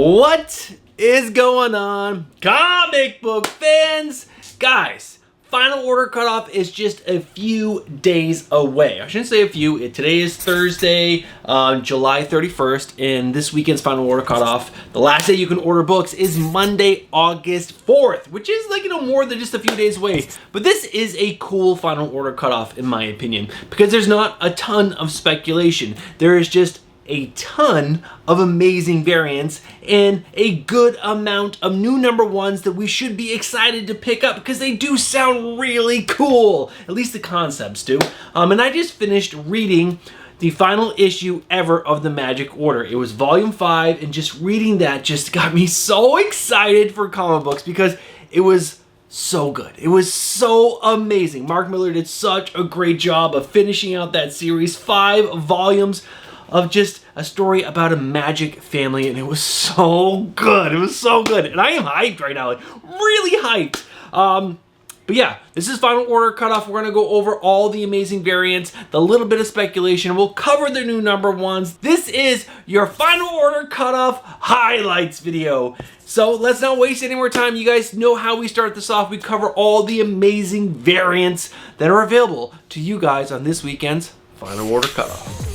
What is going on, comic book fans? Guys, final order cutoff is just a few days away. I shouldn't say a few. Today is Thursday, July 31st, and this weekend's final order cutoff, the last day you can order books, is Monday, August 4th, which is like, more than just a few days away. But this is a cool final order cutoff, in my opinion, because there's not a ton of speculation. There is just a ton of amazing variants and a good amount of new number ones that we should be excited to pick up because they do sound really cool. At least the concepts do. And I just finished reading the final issue ever of the Magic Order. It was volume 5, and just reading that just got me so excited for comic books because it was so good. It was so amazing. Mark Millar did such a great job of finishing out that series. 5 volumes of just a story about a magic family, and it was so good. It was so good, and I am hyped right now, like really hyped. But yeah, this is final order cutoff. We're gonna go over all the amazing variants, the little bit of speculation. We'll cover the new number ones. This is your final order cutoff highlights video. So let's not waste any more time. You guys know how we start this off. We cover all the amazing variants that are available to you guys on this weekend's final order cutoff.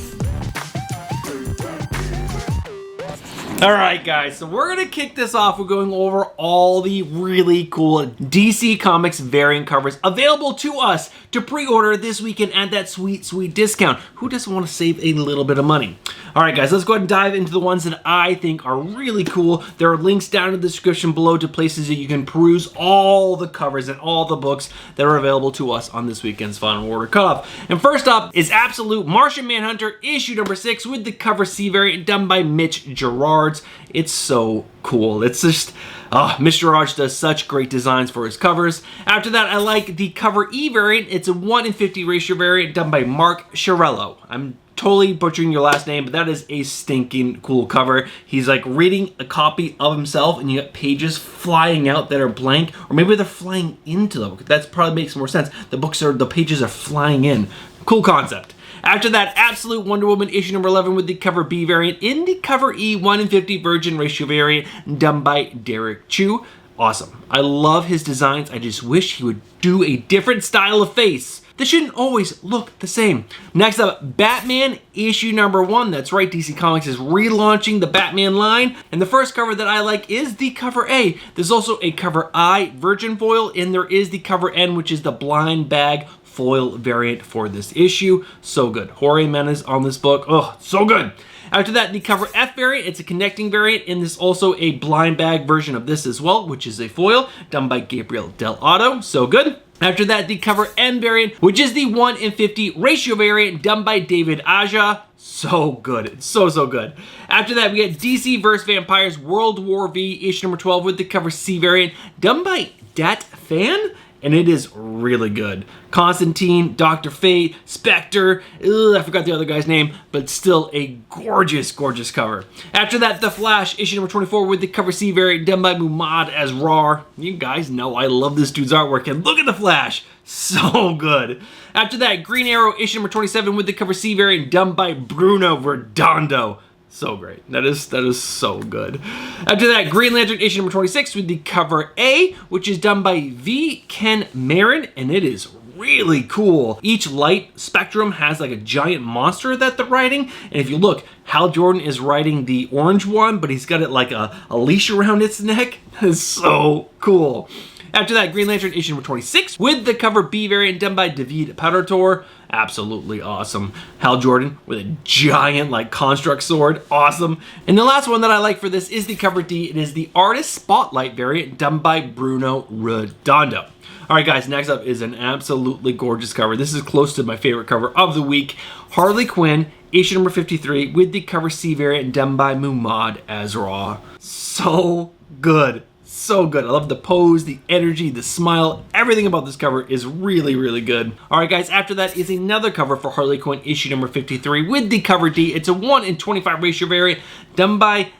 Alright guys, so we're going to kick this off with going over all the really cool DC Comics variant covers available to us to pre-order this weekend at that sweet, sweet discount. Who doesn't want to save a little bit of money? Alright guys, let's go ahead and dive into the ones that I think are really cool. There are links down in the description below to places that you can peruse all the covers and all the books that are available to us on this weekend's final order cutoff. And first up is Absolute Martian Manhunter issue number 6 with the cover C variant done by Mitch Gerard. It's so cool. It's just, Mr. Gerard does such great designs for his covers. After that, I like the cover E variant. It's a 1:50 ratio variant done by Mark Chiarello. I'm totally butchering your last name, but that is a stinking cool cover. He's like reading a copy of himself, and you got pages flying out that are blank, or maybe they're flying into the book. That probably makes more sense. The pages are flying in. Cool concept. After that, Absolute Wonder Woman issue number 11 with the cover B variant in the cover E 1:50 virgin ratio variant done by Derek Chu. Awesome. I love his designs. I just wish he would do a different style of face. They shouldn't always look the same. Next up, Batman issue number 1. That's right, DC Comics is relaunching the Batman line. And the first cover that I like is the cover A. There's also a cover I virgin foil, and there is the cover N, which is the blind bag foil variant for this issue. So good. Jorge Menez on this book. Oh, so good. After that, the cover F variant. It's a connecting variant, and there's also a blind bag version of this as well, which is a foil done by Gabriel Del Otto. So good. After that, the cover N variant, which is the 1:50 ratio variant done by David Aja. So good. It's so, so good. After that, we get DC vs. Vampires World War V issue number 12 with the cover C variant done by Dat Fan. And it is really good. Constantine, Dr. Fate, Spectre, I forgot the other guy's name, but still a gorgeous, gorgeous cover. After that, The Flash, issue number 24 with the cover C variant done by Muhammad Asrar. You guys know I love this dude's artwork, and look at The Flash. So good. After that, Green Arrow, issue number 27 with the cover C variant done by Bruno Redondo. So great. That is so good. After that, Green Lantern issue number 26 with the cover A, which is done by V. Ken Marin, and it is really cool. Each light spectrum has like a giant monster that they're riding, and if you look, Hal Jordan is riding the orange one, but he's got it like a leash around its neck. That is so cool. After that, Green Lantern issue number 26 with the cover B variant done by David Perator. Absolutely awesome. Hal Jordan with a giant like construct sword. Awesome. And the last one that I like for this is the cover D. It is the Artist Spotlight variant done by Bruno Redondo. Alright guys, next up is an absolutely gorgeous cover. This is close to my favorite cover of the week. Harley Quinn, issue number 53 with the cover C variant done by Muhammad Asrar. So good. So good. I love the pose, the energy, the smile. Everything about this cover is really, really good. Alright guys, after that is another cover for Harley Quinn issue number 53 with the cover D. It's a 1:25 ratio variant done by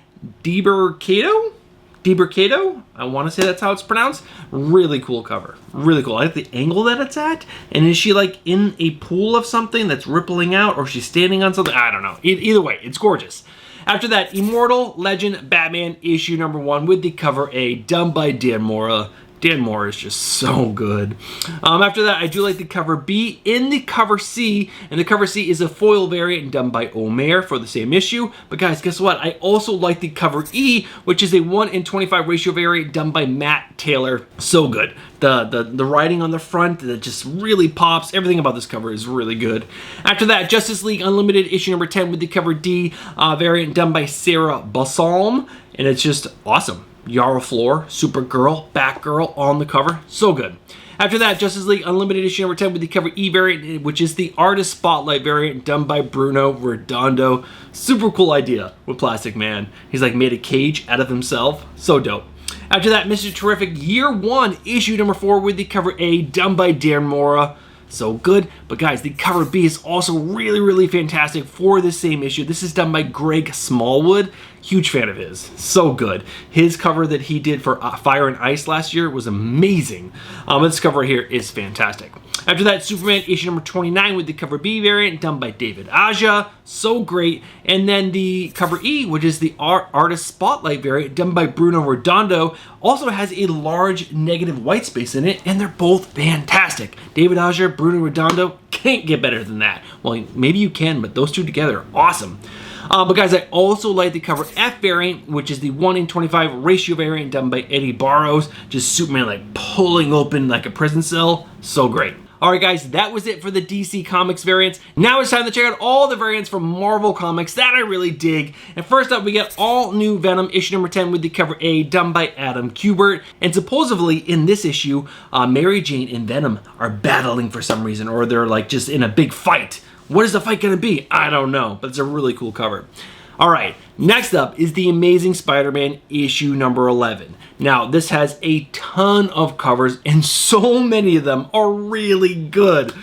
DiBercato? I want to say that's how it's pronounced. Really cool cover. Really cool. I like the angle that it's at. And is she like in a pool of something that's rippling out, or she's standing on something? I don't know. Either way, it's gorgeous. After that, Immortal Legend Batman issue number 1 with the cover A, done by Dan Mora. Dan Mora is just so good. After that, I do like the cover B in the cover C, and the cover C is a foil variant done by Omer for the same issue. But guys, guess what? I also like the cover E, which is a 1:25 ratio variant done by Matt Taylor. So good. The writing on the front that just really pops. Everything about this cover is really good. After that, Justice League Unlimited issue number 10 with the cover D variant done by Sarah Balsam, and it's just awesome. Yara Flor, Supergirl, Batgirl on the cover. So good. After that, Justice League Unlimited issue number 10 with the cover E variant, which is the Artist Spotlight variant done by Bruno Redondo. Super cool idea with Plastic Man. He's like made a cage out of himself. So dope. After that, Mr. Terrific Year 1 issue number 4 with the cover A done by Dan Mora. So good. But guys, the cover B is also really, really fantastic for this same issue. This is done by Greg Smallwood. Huge fan of his. So good. His cover that he did for Fire and Ice last year was amazing. This cover here is fantastic. After that, Superman issue number 29 with the cover B variant done by David Aja. So great. And then the cover E, which is the Artist Spotlight variant done by Bruno Redondo, also has a large negative white space in it, and they're both fantastic. David Aja, Bruno Redondo, can't get better than that. Well, maybe you can, but those two together are awesome. But guys, I also like the cover F variant, which is the 1:25 ratio variant done by Eddie Barrows. Just Superman like pulling open like a prison cell. So great. Alright guys, that was it for the DC Comics variants. Now it's time to check out all the variants from Marvel Comics that I really dig. And first up, we get all new Venom issue number 10 with the cover A done by Adam Kubert. And supposedly in this issue, Mary Jane and Venom are battling for some reason, or they're like just in a big fight. What is the fight gonna be? I don't know, but it's a really cool cover. Alright, next up is the Amazing Spider-Man issue number 11. Now, this has a ton of covers, and so many of them are really good.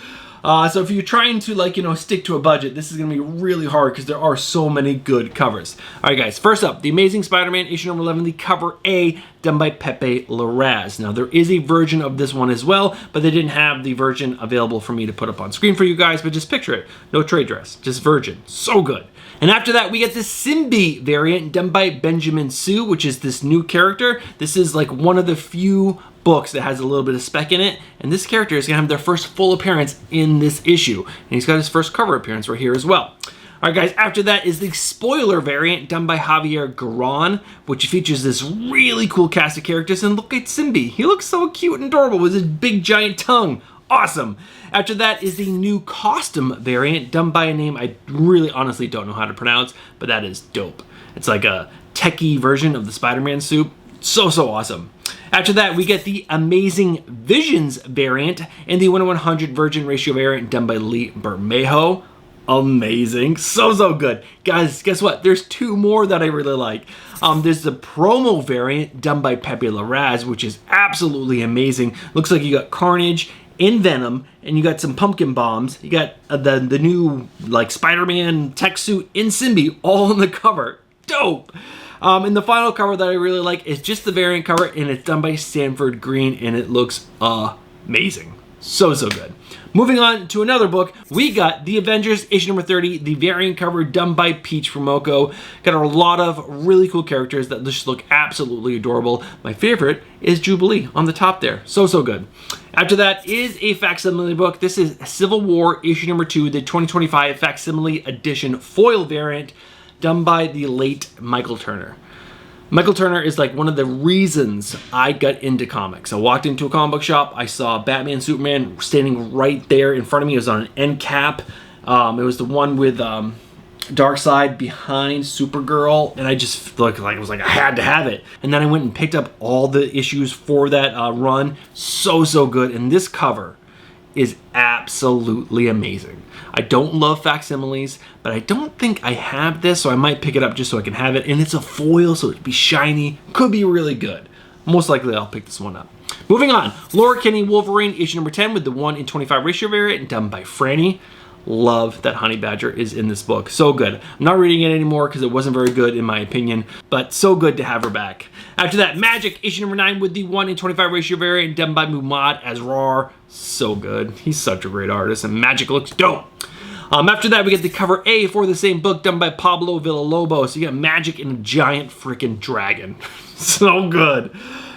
So if you're trying to stick to a budget, this is going to be really hard because there are so many good covers. Alright guys, first up, the Amazing Spider-Man issue number 11, the cover A, done by Pepe Larraz. Now there is a version of this one as well, but they didn't have the version available for me to put up on screen for you guys, but just picture it. No trade dress, just virgin. So good. And after that, we get the Simbi variant done by Benjamin Sue, which is this new character. This is like one of the few books that has a little bit of spec in it, and this character is going to have their first full appearance in this issue. And he's got his first cover appearance right here as well. Alright guys, after that is the Spoiler variant done by Javier Garron, which features this really cool cast of characters. And look at Simbi. He looks so cute and adorable with his big giant tongue. Awesome. After that is the new Costume variant done by a name I really honestly don't know how to pronounce, but that is dope. It's like a techie version of the Spider-Man suit. So awesome. After that, we get the Amazing Visions variant and the 1:100 Virgin Ratio variant done by Lee Bermejo. Amazing. So good. Guys, guess what? There's two more that I really like. There's the promo variant done by Pepe Larraz, which is absolutely amazing. Looks like you got Carnage in Venom, and you got some pumpkin bombs. You got the new like Spider-Man tech suit in Simbi all on the cover. Dope. And the final cover that I really like is just the variant cover, and it's done by Sanford Green, and it looks amazing. So good. Moving on to another book, we got The Avengers issue number 30, the variant cover done by Peach Momoko. Got a lot of really cool characters that just look absolutely adorable. My favorite is Jubilee on the top there. So good. After that is a facsimile book. This is Civil War issue number 2, the 2025 facsimile edition foil variant done by the late Michael Turner. Michael Turner is like one of the reasons I got into comics. I walked into a comic book shop, I saw Batman Superman standing right there in front of me. It was on an end cap. It was the one with Darkseid behind Supergirl, and I just looked like it was like I had to have it. And then I went and picked up all the issues for that run. So good. And this cover is absolutely amazing. I don't love facsimiles, but I don't think I have this, so I might pick it up just so I can have it. And it's a foil, so it'd be shiny. Could be really good. Most likely I'll pick this one up. Moving on, Laura Kinney Wolverine issue number 10 with the 1:25 ratio variant done by Franny. Love that Honey Badger is in this book. So good. I'm not reading it anymore because it wasn't very good in my opinion, but so good to have her back. After that, Magic issue number 9 with the 1:25 ratio variant done by Mumad Asrar. So good. He's such a great artist, and Magic looks dope. After that, we get the cover A for the same book done by Pablo Villalobos. So you got magic and a giant freaking dragon. So good.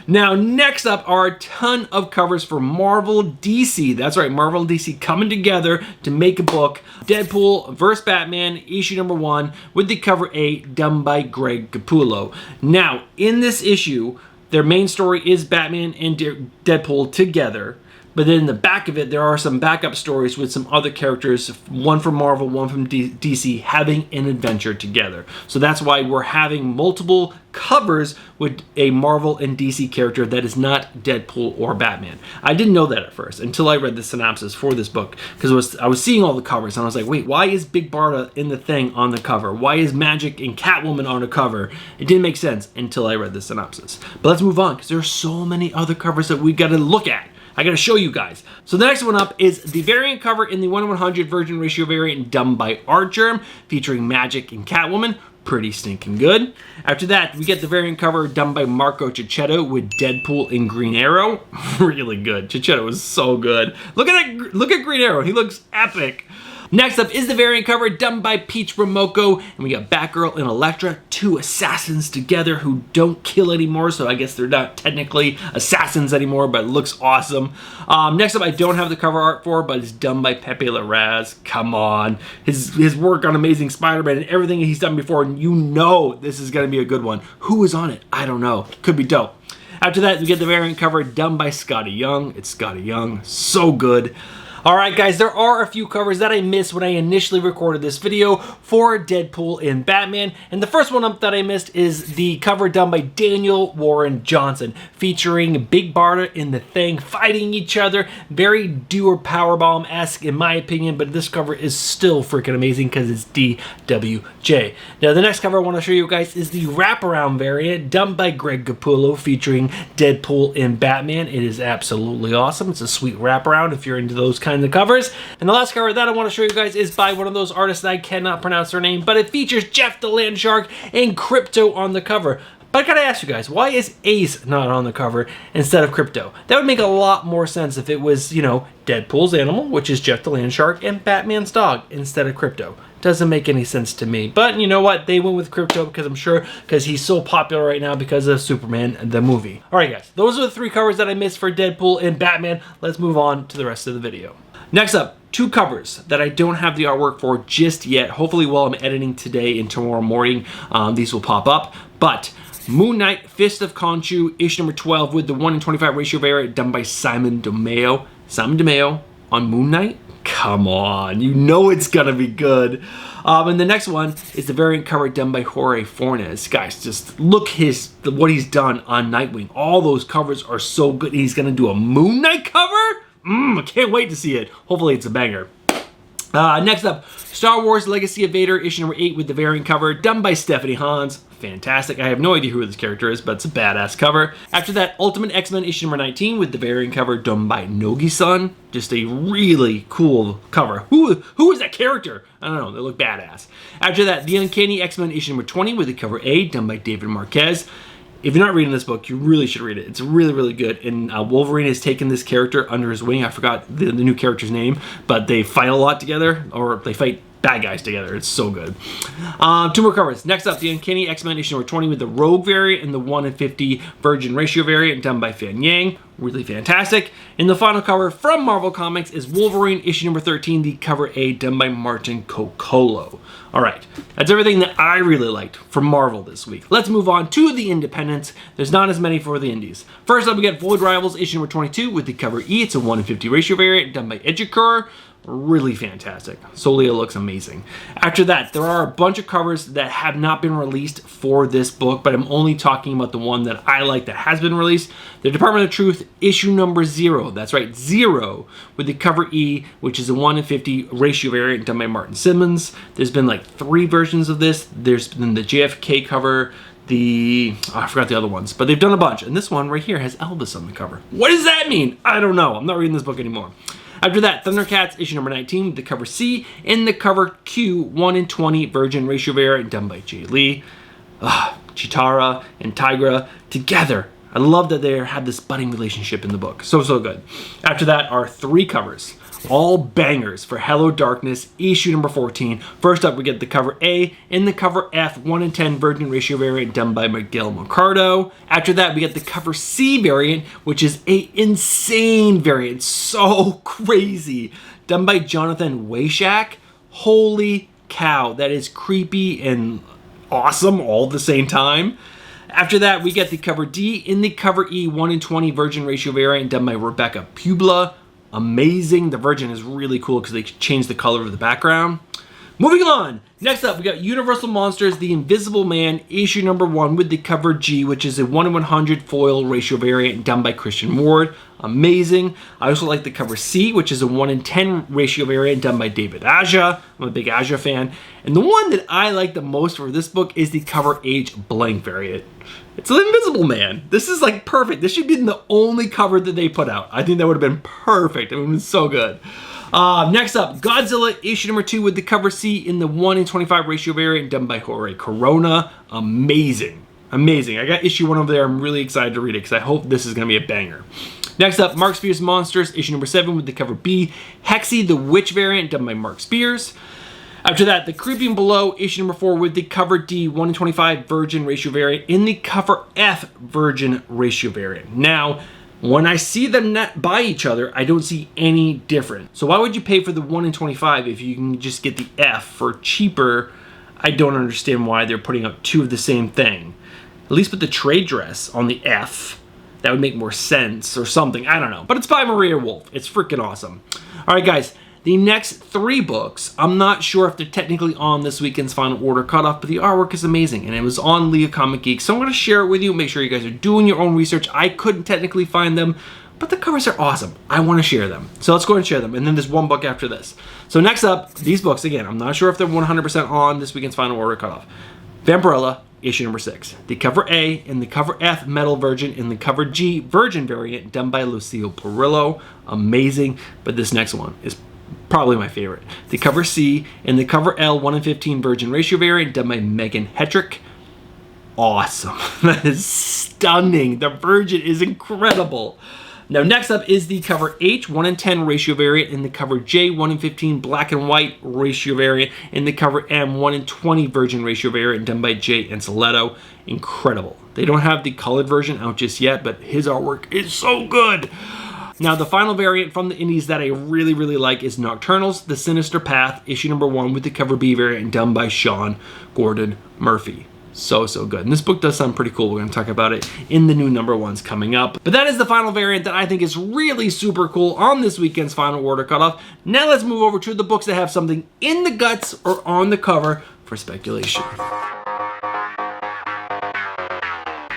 Now, next up are a ton of covers for Marvel DC. That's right, Marvel and DC coming together to make a book. Deadpool vs. Batman, issue number 1, with the cover A done by Greg Capullo. Now, in this issue, their main story is Batman and Deadpool together. But then in the back of it, there are some backup stories with some other characters, one from Marvel, one from DC, having an adventure together. So that's why we're having multiple covers with a Marvel and DC character that is not Deadpool or Batman. I didn't know that at first until I read the synopsis for this book, because I was seeing all the covers and I was like, wait, why is Big Barda in the Thing on the cover? Why is Magic and Catwoman on a cover? It didn't make sense until I read the synopsis. But let's move on, because there are so many other covers that we got to look at. I gotta show you guys. So the next one up is the variant cover in the 1/100 virgin ratio variant done by Artgerm, featuring Magic and Catwoman. Pretty stinking good. After that, we get the variant cover done by Marco Cicchetto with Deadpool and Green Arrow. Really good. Cicchetto is so good. Look at that. Look at Green Arrow. He looks epic. Next up is the variant cover done by Peach Momoko, and we got Batgirl and Elektra, two assassins together who don't kill anymore, so I guess they're not technically assassins anymore, but it looks awesome. Next up, I don't have the cover art for, but it's done by Pepe Larraz. Come on. His work on Amazing Spider-Man and everything he's done before, and you know this is going to be a good one. Who is on it? I don't know. Could be dope. After that, we get the variant cover done by Scotty Young. It's Scotty Young. So good. Alright guys, there are a few covers that I missed when I initially recorded this video for Deadpool and Batman, and the first one up that I missed is the cover done by Daniel Warren Johnson, featuring Big Barda and the Thing fighting each other. Very Doer Powerbomb-esque in my opinion, but this cover is still freaking amazing because it's DWJ. Now the next cover I want to show you guys is the wraparound variant done by Greg Capullo, featuring Deadpool and Batman. It is absolutely awesome. It's a sweet wraparound if you're into those kinds of covers. And the last cover that I want to show you guys is by one of those artists that I cannot pronounce their name, but it features Jeff the Land Shark and Crypto on the cover. But I gotta ask you guys, why is Ace not on the cover instead of Crypto? That would make a lot more sense if it was, you know, Deadpool's animal, which is Jeff the Land Shark, and Batman's dog instead of Crypto. Doesn't make any sense to me. But you know what? They went with Crypto because I'm sure because he's so popular right now because of Superman the movie. Alright guys, those are the three covers that I missed for Deadpool and Batman. Let's move on to the rest of the video. Next up, two covers that I don't have the artwork for just yet. Hopefully while I'm editing today and tomorrow morning, these will pop up. But Moon Knight, Fist of Khonshu, issue number 12 with the 1/25 ratio variant done by Simon DeMeo. Simon DeMeo on Moon Knight? Come on, you know it's gonna be good. And the next one is the variant cover done by Jorge Fornes. Guys, just look what he's done on Nightwing. All those covers are so good. He's gonna do a Moon Knight cover? I can't wait to see it. Hopefully it's a banger. Next up, Star Wars Legacy of Vader, issue number 8 with the variant cover done by Stephanie Hans. Fantastic. I have no idea who this character is, but it's a badass cover. After that, Ultimate X-Men issue number 19 with the variant cover done by Nogi-san. Just a really cool cover. Who is that character? I don't know. They look badass. After that, The Uncanny X-Men issue number 20 with the cover A done by David Marquez. If you're not reading this book, you really should read it. It's really, really good. And Wolverine has taken this character under his wing. I forgot the new character's name, but they fight a lot together, or they fight bad guys together. It's so good. Two more covers. Next up, the Uncanny X-Men issue number 20 with the Rogue variant and the 1/50 Virgin Ratio variant done by Fan Yang. Really fantastic. And the final cover from Marvel Comics is Wolverine issue number 13, the cover A done by Martin Coccolo. Alright, that's everything that I really liked from Marvel this week. Let's move on to the independents. There's not as many for the indies. First up, we got Void Rivals issue number 22 with the cover E. It's a 1/50 ratio variant done by Edgecur. Really fantastic. Solia looks amazing. After that, there are a bunch of covers that have not been released for this book, but I'm only talking about the one that I like that has been released. The Department of Truth issue number 0. That's right, 0, with the cover E, which is a 1/50 ratio variant done by Martin Simmons. There's been like 3 versions of this. There's been the JFK cover, I forgot the other ones, but they've done a bunch. And this one right here has Elvis on the cover. What does that mean? I don't know. I'm not reading this book anymore. After that, Thundercats issue number 19 with the cover C and the cover Q 1/20 Virgin Ratio variant done by Jay Lee. Chitara and Tigra together. I love that they have this budding relationship in the book. So good. After that are 3 covers. all bangers for Hello Darkness, issue number 14. First up, we get the cover A and the cover F 1:10 virgin ratio variant done by Miguel Mercado. After that, we get the cover C variant, which is a insane variant, so crazy, done by Jonathan Wayshak. Holy cow, that is creepy and awesome all at the same time. After that, we get the cover D in the cover E 1:20 virgin ratio variant done by Rebecca Publa. Amazing. The virgin is really cool because they changed the color of the background. Moving on. Next up, we got Universal Monsters, The Invisible Man, issue number 1 with the cover G, which is a 1:100 foil ratio variant done by Christian Ward. Amazing. I also like the cover C, which is a 1:10 ratio variant done by David Aja. I'm a big Aja fan. And the one that I like the most for this book is the cover H blank variant. It's The Invisible Man. This is like perfect. This should be the only cover that they put out. I think that would have been perfect. It would have been so good. Next up, Godzilla issue number 2 with the cover C in the 1:25 ratio variant done by Jorge Corona. Amazing. Amazing. I got issue 1 over there. I'm really excited to read it because I hope this is going to be a banger. Next up, Mark Spears Monsters issue number 7 with the cover B, Hexy the Witch variant done by Mark Spears. After that, the Creeping Below issue number 4 with the cover D 1:25 virgin ratio variant in the cover F virgin ratio variant. Now, when I see them net by each other, I don't see any difference. So why would you pay for the 1:25 if you can just get the F for cheaper? I don't understand why they're putting up 2 of the same thing. At least put the trade dress on the F. That would make more sense or something. I don't know. But it's by Maria Wolf. It's freaking awesome. All right, guys. The next 3 books, I'm not sure if they're technically on this weekend's final order cutoff, but the artwork is amazing, and it was on Leah Comic Geek, so I'm going to share it with you. Make sure you guys are doing your own research. I couldn't technically find them, but the covers are awesome. I want to share them. So let's go ahead and share them, and then there's 1 book after this. So next up, these books, again, I'm not sure if they're 100% on this weekend's final order cutoff. Vampirella, issue number 6. The cover A and the cover F metal virgin and the cover G virgin variant done by Lucille Perillo. Amazing, but this next one is probably my favorite. The cover C and the cover L 1:15 virgin ratio variant done by Megan Hetrick. Awesome. That is stunning. The virgin is incredible. Now next up is the cover H 1:10 ratio variant and the cover J 1:15 black and white ratio variant and the cover M 1:20 virgin ratio variant done by Jay Anceletto. Incredible. They don't have the colored version out just yet, but his artwork is so good. Now, the final variant from the indies that I really, really like is Nocturnals, The Sinister Path, issue number 1 with the cover B variant done by Sean Gordon Murphy. So good. And this book does sound pretty cool. We're going to talk about it in the new number 1s coming up. But that is the final variant that I think is really super cool on this weekend's final order cutoff. Now let's move over to the books that have something in the guts or on the cover for speculation.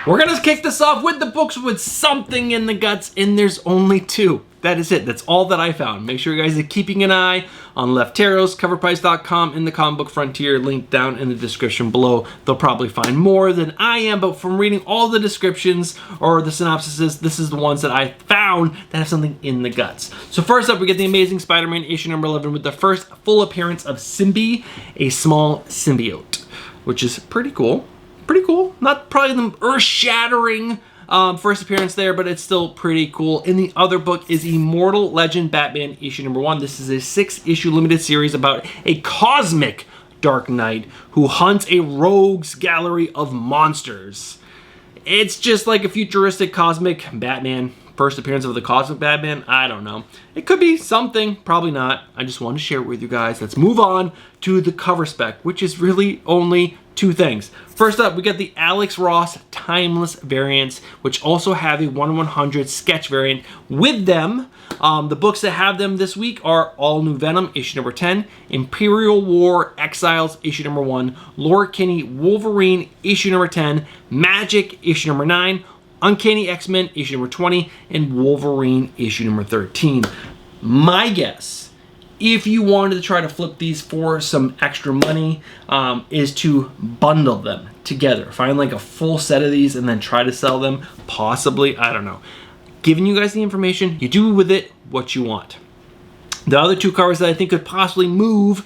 We're going to kick this off with the books with something in the guts, and there's only 2. That is it. That's all that I found. Make sure you guys are keeping an eye on Lefteros, coverprice.com, and the Comic Book Frontier, linked down in the description below. They'll probably find more than I am, but from reading all the descriptions or the synopsises, this is the ones that I found that have something in the guts. So first up, we get the Amazing Spider-Man issue number 11 with the first full appearance of Symbi, a small symbiote, which is pretty cool. Pretty cool. Not probably the earth-shattering first appearance there, but it's still pretty cool. And the other book is Immortal Legend Batman issue number 1. This is a 6-issue limited series about a cosmic Dark Knight who hunts a rogues gallery of monsters. It's just like a futuristic cosmic Batman. First appearance of the cosmic Batman? I don't know. It could be something, probably not. I just wanted to share it with you guys. Let's move on to the cover spec, which is really only 2 things. First up, we got the Alex Ross Timeless variants, which also have a 1/100 sketch variant with them. The books that have them this week are All New Venom, issue number 10, Imperial War Exiles, issue number 1, Laura Kinney Wolverine, issue number 10, Magic, issue number 9, Uncanny X-Men, issue number 20, and Wolverine, issue number 13. My guess, if you wanted to try to flip these for some extra money, is to bundle them together. Find like a full set of these and then try to sell them, possibly. I don't know. Giving you guys the information, you do with it what you want. The other 2 covers that I think could possibly move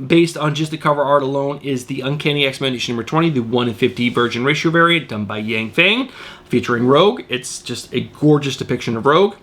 based on just the cover art alone is the Uncanny X-Men issue number 20, the 1:50 virgin ratio variant done by Yang Feng, featuring Rogue. It's just a gorgeous depiction of Rogue.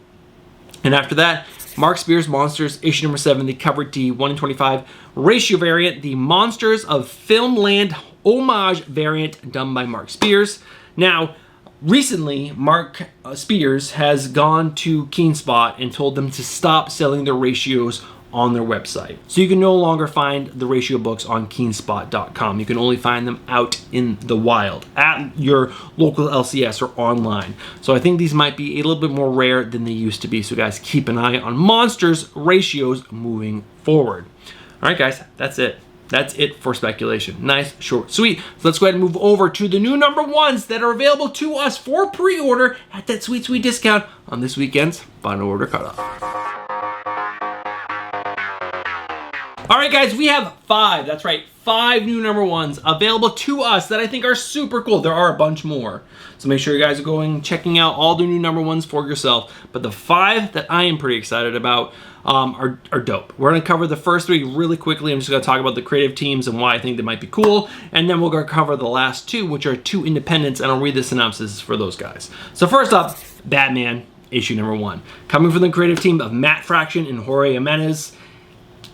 And after that, Mark Spears Monsters, issue number 7, the cover D, 1 in 25 ratio variant, the Monsters of Filmland homage variant done by Mark Spears. Now, recently, Mark Spears has gone to KeenSpot and told them to stop selling their ratios on their website. So you can no longer find the ratio books on keenspot.com. You can only find them out in the wild at your local LCS or online. So I think these might be a little bit more rare than they used to be. So guys, keep an eye on Monsters ratios moving forward. All right, guys, that's it. That's it for speculation. Nice, short, sweet. So let's go ahead and move over to the new number ones that are available to us for pre-order at that sweet, sweet discount on this weekend's Final Order Cutoff. All right, guys, we have 5, that's right, 5 new number ones available to us that I think are super cool. There are a bunch more. So make sure you guys are going, checking out all the new number ones for yourself. But the 5 that I am pretty excited about are dope. We're gonna cover the first 3 really quickly. I'm just gonna talk about the creative teams and why I think they might be cool. And then we're gonna cover the last 2, which are 2 independents, and I'll read the synopsis for those guys. So first up, Batman, issue number 1. Coming from the creative team of Matt Fraction and Jorge Jimenez.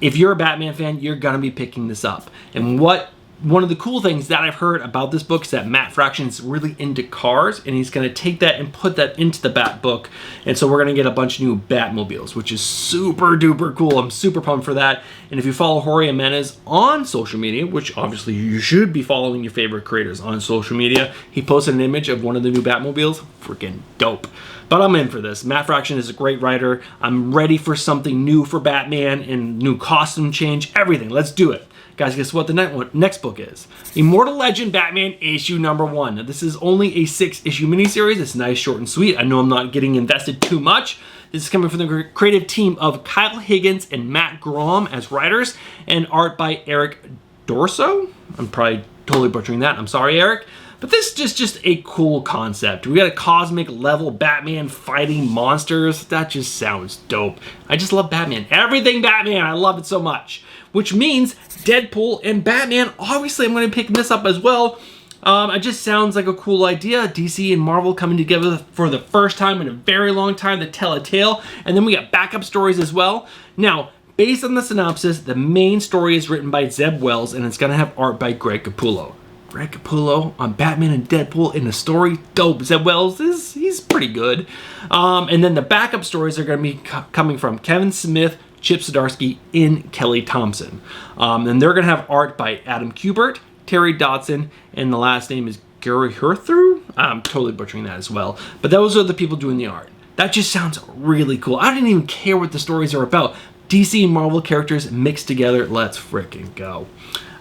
If you're a Batman fan, you're gonna be picking this up. And one of the cool things that I've heard about this book is that Matt Fraction's really into cars, and he's gonna take that and put that into the Bat book. And so we're gonna get a bunch of new Batmobiles, which is super duper cool. I'm super pumped for that. And if you follow Jorge Jimenez on social media, which obviously you should be following your favorite creators on social media, he posted an image of one of the new Batmobiles. Freaking dope. But I'm in for this. Matt Fraction is a great writer. I'm ready for something new for Batman and new costume change, everything. Let's do it. Guys, guess what the next book is? Immortal Legend Batman issue number 1. Now, this is only a 6-issue miniseries. It's nice, short, and sweet. I know I'm not getting invested too much. This is coming from the creative team of Kyle Higgins and Matt Grom as writers, and art by Eric Dorso. I'm probably totally butchering that. I'm sorry, Eric. But this is just a cool concept. We got a cosmic level Batman fighting monsters. That just sounds dope. I just love Batman. Everything Batman. I love it so much. Which means Deadpool and Batman. Obviously, I'm going to pick this up as well. It just sounds like a cool idea. DC and Marvel coming together for the first time in a very long time to tell a tale. And then we got backup stories as well. Now, based on the synopsis, the main story is written by Zeb Wells, and it's going to have art by Greg Capullo. Greg Capullo on Batman and Deadpool in a story. Dope. Zeb Wells, he's pretty good. And then the backup stories are going to be coming from Kevin Smith, Chip Zdarsky, and Kelly Thompson. And they're going to have art by Adam Kubert, Terry Dodson, and the last name is Gary Herthru. I'm totally butchering that as well. But those are the people doing the art. That just sounds really cool. I didn't even care what the stories are about. DC and Marvel characters mixed together. Let's freaking go.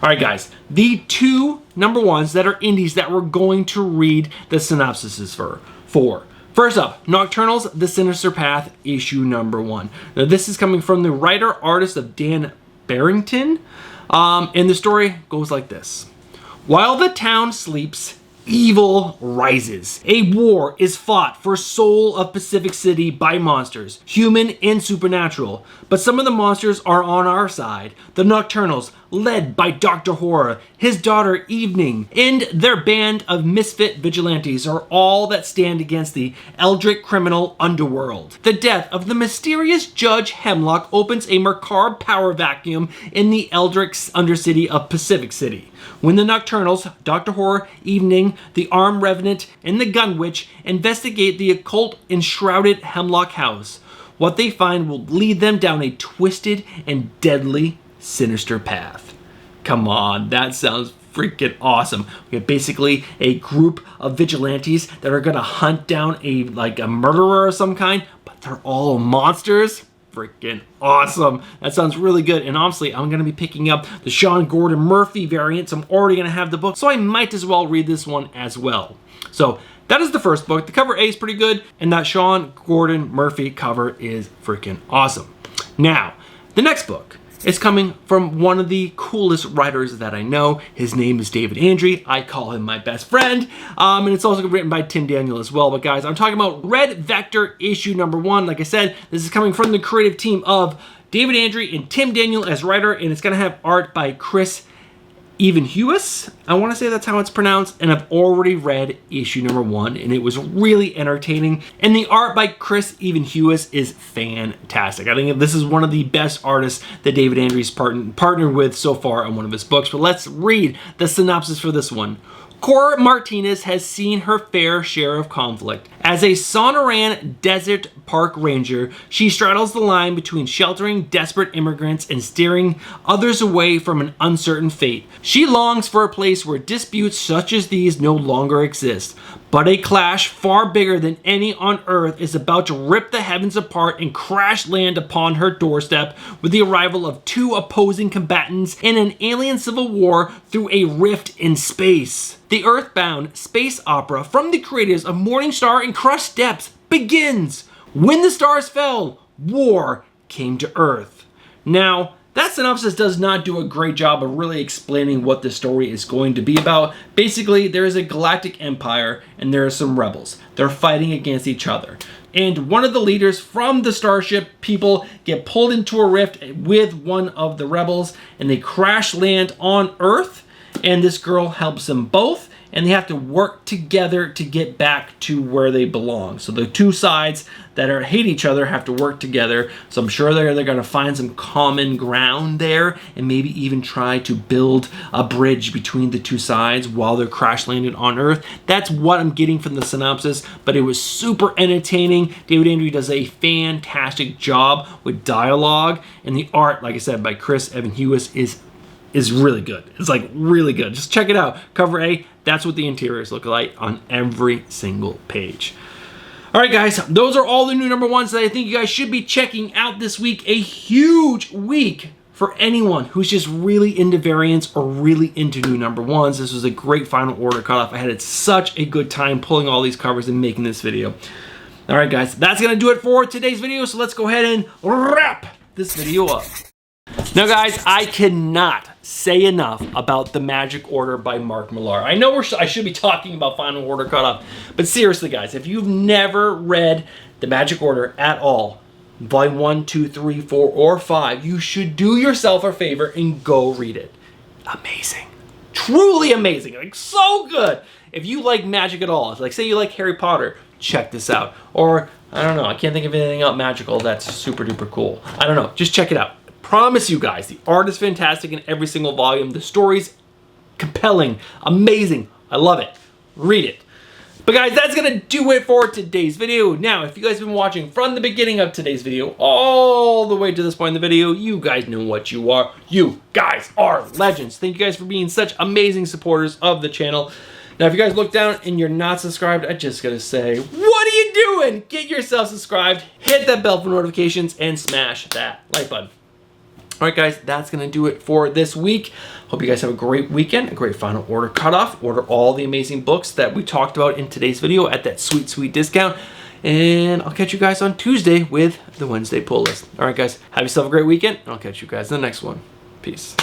All right, guys, the 2 number ones that are indies that we're going to read the synopsises for. First up, Nocturnals, The Sinister Path, issue number 1. Now, this is coming from the writer-artist of Dan Barrington, and the story goes like this. While the town sleeps, evil rises. A war is fought for soul of Pacific City by monsters, human and supernatural. But some of the monsters are on our side. The Nocturnals, led by Dr. Horror, his daughter Evening, and their band of misfit vigilantes are all that stand against the eldritch criminal underworld. The death of the mysterious Judge Hemlock opens a macabre power vacuum in the eldritch undercity of Pacific City. When the Nocturnals, Dr. Horror, Evening, the Armed Revenant, and the Gun Witch investigate the occult enshrouded Hemlock House, what they find will lead them down a twisted and deadly sinister path. Come on, that sounds freaking awesome. We have basically a group of vigilantes that are gonna hunt down a murderer of some kind, but they're all monsters. Freaking awesome. That sounds really good. And honestly, I'm going to be picking up the Sean Gordon Murphy variant. So I'm already going to have the book. So I might as well read this one as well. So that is the first book. The cover A is pretty good. And that Sean Gordon Murphy cover is freaking awesome. Now, the next book is coming from one of the coolest writers that I know. His name is David Andry. I call him my best friend. And it's also written by Tim Daniel as well. But guys, I'm talking about Red Vector issue number 1. Like I said, this is coming from the creative team of David Andry and Tim Daniel as writer. And it's going to have art by Chris Evenhuis, I want to say that's how it's pronounced, and I've already read issue number 1, and it was really entertaining. And the art by Chris Evenhuis is fantastic. I think this is one of the best artists that David Andrews partnered with so far on one of his books. But let's read the synopsis for this one. Cora Martinez has seen her fair share of conflict. As a Sonoran Desert Park Ranger, she straddles the line between sheltering desperate immigrants and steering others away from an uncertain fate. She longs for a place where disputes such as these no longer exist. But a clash far bigger than any on Earth is about to rip the heavens apart and crash land upon her doorstep with the arrival of 2 opposing combatants in an alien civil war through a rift in space. The Earthbound space opera from the creators of Morningstar and Crushed Depths begins. When the stars fell, war came to Earth. Now, that synopsis does not do a great job of really explaining what the story is going to be about. Basically, there is a galactic empire and there are some rebels. They're fighting against each other. And one of the leaders from the starship people get pulled into a rift with one of the rebels and they crash land on Earth, and this girl helps them both, and they have to work together to get back to where they belong. So the 2 sides that hate each other have to work together. So I'm sure they're going to find some common ground there and maybe even try to build a bridge between the 2 sides while they're crash landed on Earth. That's what I'm getting from the synopsis, but it was super entertaining. David Andrews does a fantastic job with dialogue, and the art, like I said, by Chris Evenhuis is really good. It's like really good. Just check it out. Cover A, that's what the interiors look like on every single page. All right, guys, those are all the new number 1s that I think you guys should be checking out this week. A huge week for anyone who's just really into variants or really into new number 1s. This was a great final order cutoff. I had such a good time pulling all these covers and making this video. All right, guys, that's gonna do it for today's video. So let's go ahead and wrap this video up. Now, guys, I cannot say enough about The Magic Order by Mark Millar. I know I should be talking about Final Order Cutoff, but seriously, guys, if you've never read The Magic Order at all, Volume 1, 2, 3, 4, or 5, you should do yourself a favor and go read it. Amazing. Truly amazing. Like, so good. If you like magic at all, like say you like Harry Potter, check this out. Or, I don't know, I can't think of anything else magical that's super duper cool. I don't know, just check it out. Promise you guys, the art is fantastic in every single volume. The story's compelling, amazing. I love it. Read it. But guys, that's gonna do it for today's video. Now, if you guys have been watching from the beginning of today's video all the way to this point in the video, you guys know what you are. You guys are legends. Thank you guys for being such amazing supporters of the channel. Now, if you guys look down and you're not subscribed, I just gotta say, what are you doing? Get yourself subscribed, hit that bell for notifications, and smash that like button. All right, guys, that's going to do it for this week. Hope you guys have a great weekend, a great final order cutoff. Order all the amazing books that we talked about in today's video at that sweet, sweet discount. And I'll catch you guys on Tuesday with the Wednesday pull list. All right, guys, have yourself a great weekend. I'll catch you guys in the next one. Peace.